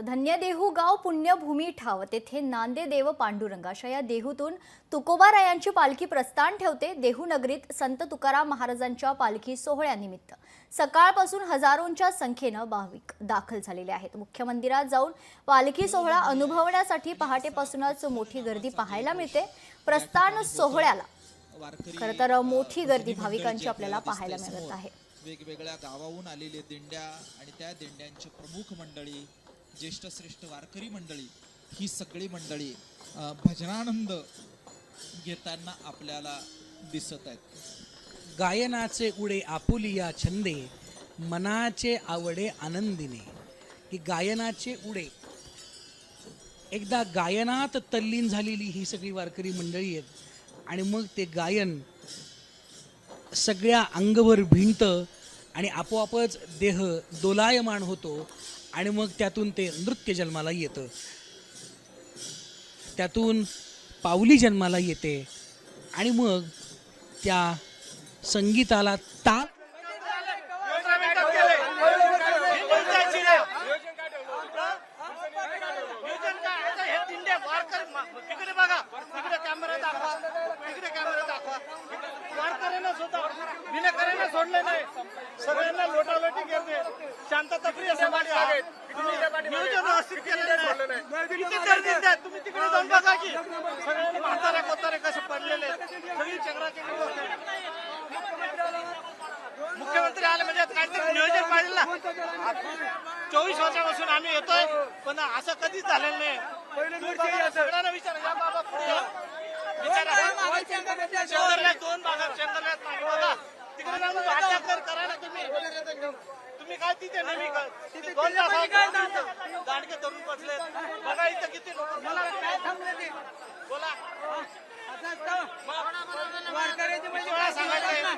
धन्य देहू गाव पुण्यभूमी ठाव तेथे नांदे देव पांडुरंग अशा या देहूतून तुकोबारायांची पालखी प्रस्थान ठेवते। देहू नगरीत संत तुकाराम महाराजांच्या पालखी सोहळ्यानिमित्त सकाळपासून हजारोंच्या संख्येने भाविक दाखल झालेले आहेत। मुख्य मंदिरात जाऊन पालखी सोहळा अनुभवण्यासाठी पहाटेपासूनच मोठी गर्दी पाहायला मिळते। प्रस्थान सोहळ्याला खरं तर मोठी गर्दी भाविकांची आपल्याला पाहायला मिळत आहे। वेगवेगळ्या गावाहून आलेले दिंड्या आणि त्या दिंड्यांचे प्रमुख मंडळी, ज्येष्ठ श्रेष्ठ वारकरी मंडळी, ही सगळी मंडळी भजनानंद घेताना आपल्याला दिसत आहेत। गायनाचे उडे आपुलिया छंदे, मनाचे आवडे आनंदिने। की गायनाचे उडे, एकदा गायनात तल्लीन झालेली ही सगळी वारकरी मंडळी आहेत आणि मग ते गायन सगळ्या अंगभर भिंतं आणि आपोआपच देह दोलायमान होतो आणि मग त्यातून ते नृत्य जन्माला येतं, त्यातून पावली जन्माला येते आणि मग त्या संगीताला ताल सोडले नाही, सगळ्यांना लोटालोटी करते, शांतताप्रिय समाज आहे। नियोजन व्यवस्थित केलेलं नाही। किती गर्दी आहे, तुम्ही तिकडे जाऊन बघा की सगळे म्हातारे कोतारे कसे पडलेले, सगळी चक्राचक्री होते। मुख्यमंत्री आले म्हणजे काहीतरी नियोजन पाहिजे ना। 24 वर्षापासून आम्ही येतोय पण असं कधीच झालेलं नाही। सगळ्यांना विचारा, या बाबा पुढे या, विचारा। 2 भागात चंद्रल्यात नाही बघा, तिकडे जाऊन वाचा करा ना तुम्ही काय तिथे नेहमी दांडके धरून बसले बघा, इथं किती लोक बोला सांगायचं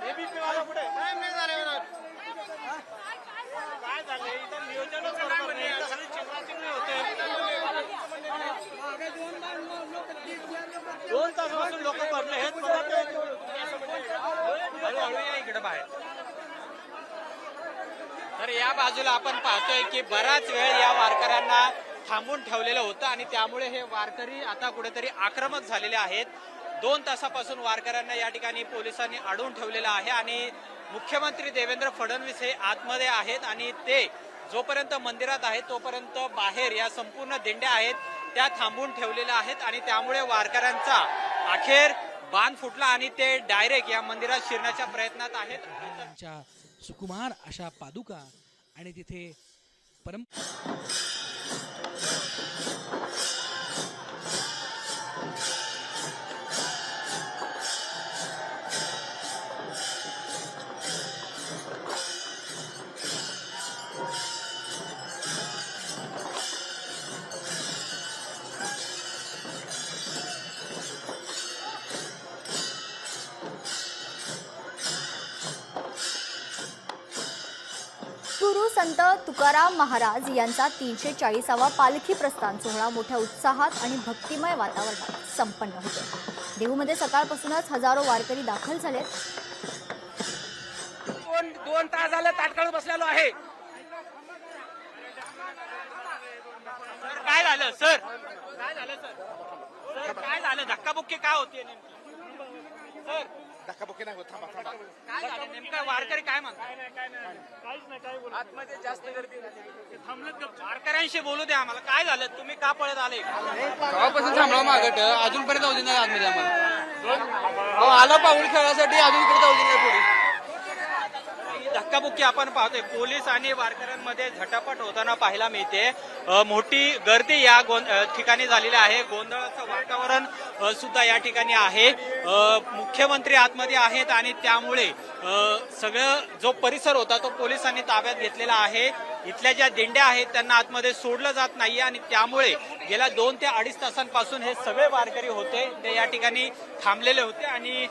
एबीपी वाला पुढे काय झालं इथं नियोजनच बरोबर नाही, सगळी चिंगराचिंगरी होते। 2 तासापासून लोक भरले आहेत इकडे बाहेर। तर या बाजूला आपण पाहतोय की बराच वेळ या वारकऱ्यांना थांबून ठेवलेलं होतं आणि त्यामुळे हे वारकरी आता कुठेतरी आक्रमक झालेले आहेत। 2 तासापासून वारकऱ्यांना या ठिकाणी पोलिसांनी अडवून ठेवलेलं आहे आणि मुख्यमंत्री देवेंद्र फडणवीस हे आतमध्ये आहेत आणि ते जोपर्यंत मंदिरात आहेत तोपर्यंत बाहेर या संपूर्ण दिंड्या आहेत त्या थांबून ठेवलेल्या आहेत आणि त्यामुळे वारकऱ्यांचा अखेर बांध फुटला आणि ते डायरेक्ट या मंदिरात शिरण्याच्या प्रयत्नात आहेत। त्यांच्या सुकुमार अशा पादुका आणि तिथे गुरु संत तुकाराम महाराज यांचा 340वा पालखी प्रस्थान सोहळा मोठ्या उत्साहात आणि भक्तिमय वातावरणात संपन्न होतो। देहूमध्ये सकाळपासूनच हजारो वारकरी दाखल झालेत। 2 तास झाले ताटकळत बसलेलो आहे। काय झालं सर? काय झालं सर? काय झालं? धक्काबुक्की काय होतीये नेमकी सर? धक्काबुक्की नाही होत, थांबा थांबा। काय झालं नेमकं? वारकरी काय म्हणतात? काहीच नाही, काय बोलत आतमध्ये जास्त गर्दी थांबलेत। वारकऱ्यांशी बोलू द्या आम्हाला, काय झालं? तुम्ही का पळत आले? गावापासून थांबला मागट अजूनपर्यंत जाऊ दे नाही आतमध्ये आम्हाला आला पाऊल खेळासाठी अजून इकडे जाऊ दे नाही पुढे। धक्काबुक्की आपण पाहतोय, पोलीस आणि वारकऱ्यांमध्ये झटापट होताना पाहायला मिळते। मोठी गर्दी या ठिकाणी झालेली आहे, गोंधळाचं वातावरण सुद्धा या ठिकाणी आहे। मुख्यमंत्री आतमध्ये आहेत आणि त्यामुळे सगळं जो परिसर होता तो पोलिसांनी ताब्यात घेतलेला आहे। इथल्या ज्या दिंड्या आहेत त्यांना आतमध्ये सोडलं जात नाहीये आणि त्यामुळे गेल्या 2 ते 2.5 तासांपासून हे सगळे वारकरी होते ते या ठिकाणी थांबलेले होते आणि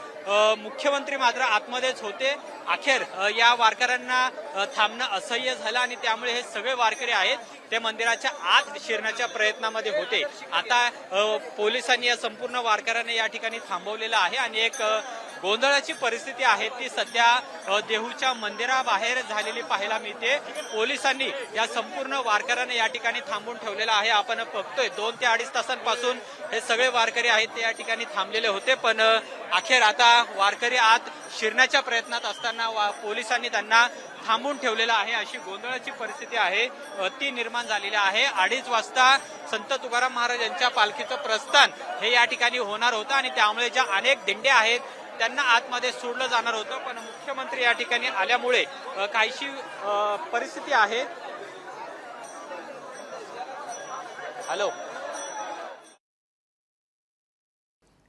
मुख्यमंत्री मात्र आतमध्येच होते। अखेर या वारकऱ्यांना थांबणं असह्य झालं आणि त्यामुळे हे सगळे वारकरी आहेत ते मंदिराच्या आत शिरण्याच्या प्रयत्नामध्ये होते। आता पोलिसांनी या संपूर्ण वारकऱ्यांना या ठिकाणी थांबवलेलं आहे आणि एक गोंधळाची परिस्थिती आहे ती सध्या देहूच्या मंदिराबाहेर झालेली पाहायला मिळते. पोलिसांनी या संपूर्ण वारकऱ्यांना या ठिकाणी थांबून ठेवलेलं आहे. आपण बघतोय 2 ते 2.5 तासांपासून हे सगळे वारकरी आहेत ते या ठिकाणी थांबलेले होते, पण अखेर आता वारकरी आत शिरण्याच्या प्रयत्नात असताना पोलिसांनी त्यांना थांबून ठेवलेलं आहे. अशी गोंधळाची परिस्थिती आहे ती निर्माण झालेली आहे. 2:30 वाजता संत तुकाराम महाराज यांच्या पालखीचं प्रस्थान हे या ठिकाणी होणार होतं आणि त्यामुळे ज्या अनेक दिंड्या आहेत त्यांना आतमध्ये सोडलं जाणार होतं, पण मुख्यमंत्री या ठिकाणी आल्यामुळे काहीशी परिस्थिती आहे. हॅलो.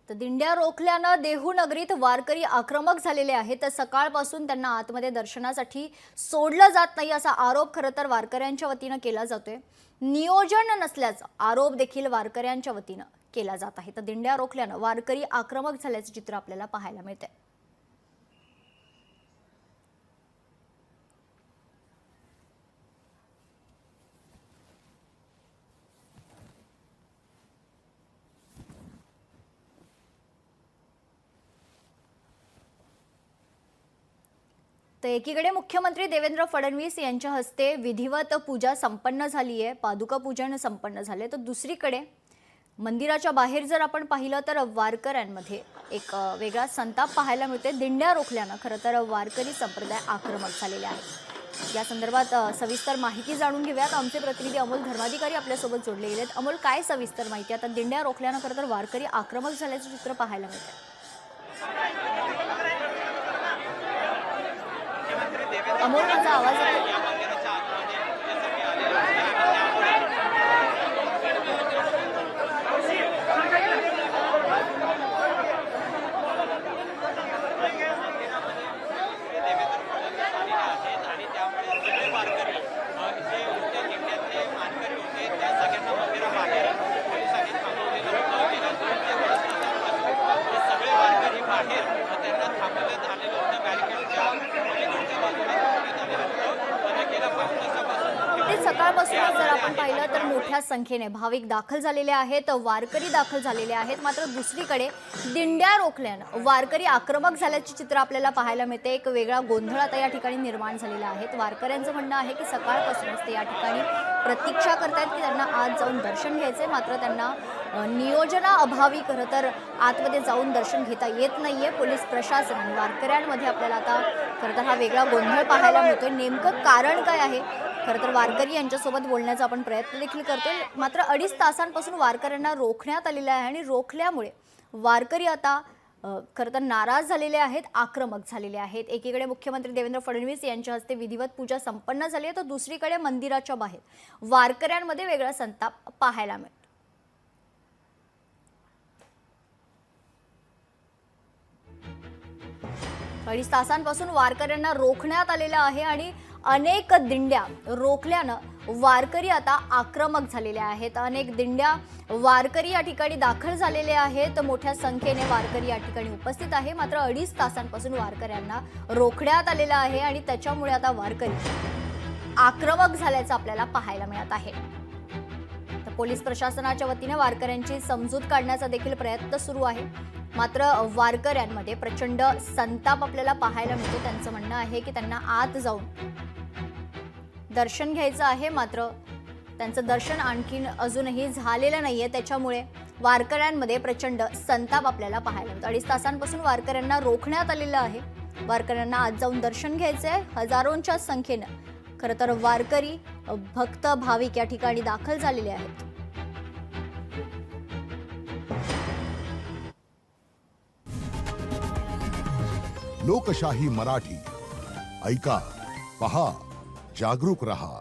तर दिंड्या रोखल्यानं देहू नगरीत वारकरी आक्रमक झालेले आहेत. तर सकाळपासून त्यांना आतमध्ये दर्शनासाठी सोडलं जात नाही असा आरोप खरं तर वारकऱ्यांच्या वतीनं केला जातोय. नियोजन नसल्याचा आरोप देखील वारकऱ्यांच्या वतीनं केला जात आहे. तर दिंड्या रोखल्यानं वारकरी आक्रमक झाल्याचं चित्र आपल्याला पाहायला मिळतंय. तर एकीकडे मुख्यमंत्री देवेंद्र फडणवीस यांच्या हस्ते विधिवत पूजा संपन्न झाली आहे, पादुका पूजन संपन्न झाले. तर दुसरीकडे मंदिराच्या बाहेर जर आपण पाहिलं तर वारकऱ्यांमध्ये एक वेगळा संताप पाहायला मिळते. दिंड्या रोखल्यानं खरं तर वारकरी संप्रदाय आक्रमक झालेले आहेत. या संदर्भात सविस्तर माहिती जाणून घेऊयात. आमचे प्रतिनिधी अमोल धर्माधिकारी आपल्यासोबत जोडले गेले आहेत. अमोल, काय सविस्तर माहिती? आता दिंड्या रोखल्यानं खरं तर वारकरी आक्रमक झाल्याचं चित्र पाहायला मिळतं. अमोल, माझा आवाज येतो? सकाळपासूनच जर आपण पाहिलं तर मोठ्या संख्येने भाविक दाखल झालेले आहेत, वारकरी दाखल झालेले आहेत. मात्र दुसरीकडे दिंड्या रोखल्यानं वारकरी आक्रमक झाल्याचे चित्र आपल्याला पाहायला मिळते. एक वेगळा गोंधळ आता या ठिकाणी निर्माण झालेला आहे. वारकऱ्यांचं म्हणणं आहे की सकाळपासूनच ते या ठिकाणी प्रतीक्षा करतायत की त्यांना आत जाऊन दर्शन घ्यायचे, मात्र त्यांना नियोजनाअभावी खरं तर आतमध्ये जाऊन दर्शन घेता येत नाहीये. पोलीस प्रशासन आणि वारकऱ्यांमध्ये आपल्याला आता खरं तर हा वेगळा गोंधळ पाहायला मिळतोय. नेमकं कारण काय आहे? खरं तर वारकरी यांच्यासोबत बोलण्याचा आपण प्रयत्न देखील करतोय. मात्र 2.5 तासांपासून वारकऱ्यांना रोखण्यात आलेलं आहे आणि रोखल्यामुळे वारकरी आता खरं तर नाराज झालेले आहेत, आक्रमक झालेले आहेत. एकीकडे मुख्यमंत्री देवेंद्र फडणवीस यांच्या हस्ते विधिवत पूजा संपन्न झाली आहे, तर दुसरीकडे मंदिराच्या बाहेर वारकऱ्यांमध्ये वेगळा संताप पाहायला मिळतो. अडीच तासांपासून वारकऱ्यांना रोखण्यात आलेलं आहे आणि अनेक दिंड्या रोखल्यानं वारकरी आता आक्रमक झालेले आहेत. अनेक दिंड्या वारकरी या ठिकाणी दाखल झालेले आहेत. मोठ्या संख्येने वारकरी या ठिकाणी उपस्थित आहे. मात्र 2.5 तासांपासून वारकऱ्यांना रोखण्यात आलेलं आहे आणि त्याच्यामुळे आता वारकरी आक्रमक झाल्याचं आपल्याला पाहायला मिळत आहे. तर पोलीस प्रशासनाच्या वतीने वारकऱ्यांची समजूत काढण्याचा देखील प्रयत्न सुरू आहे. मात्र वारकऱ्यांमध्ये प्रचंड संताप आपल्याला पाहायला मिळतो. त्यांचं म्हणणं आहे की त्यांना आत जाऊन दर्शन घ्यायचं आहे, मात्र त्यांचं दर्शन आणखीन अजूनही झालेलं नाहीये. त्याच्यामुळे वारकऱ्यांमध्ये प्रचंड संताप आपल्याला पाहायला मिळतो. 2.5 तासांपासून वारकऱ्यांना रोखण्यात आलेलं आहे. वारकऱ्यांना आत जाऊन दर्शन घ्यायचंय. हजारोंच्या संख्येनं खरं तर वारकरी भक्त भाविक या ठिकाणी दाखल झालेले आहेत. लोकशाही मराठी ऐका, पहा, जागरूक रहा.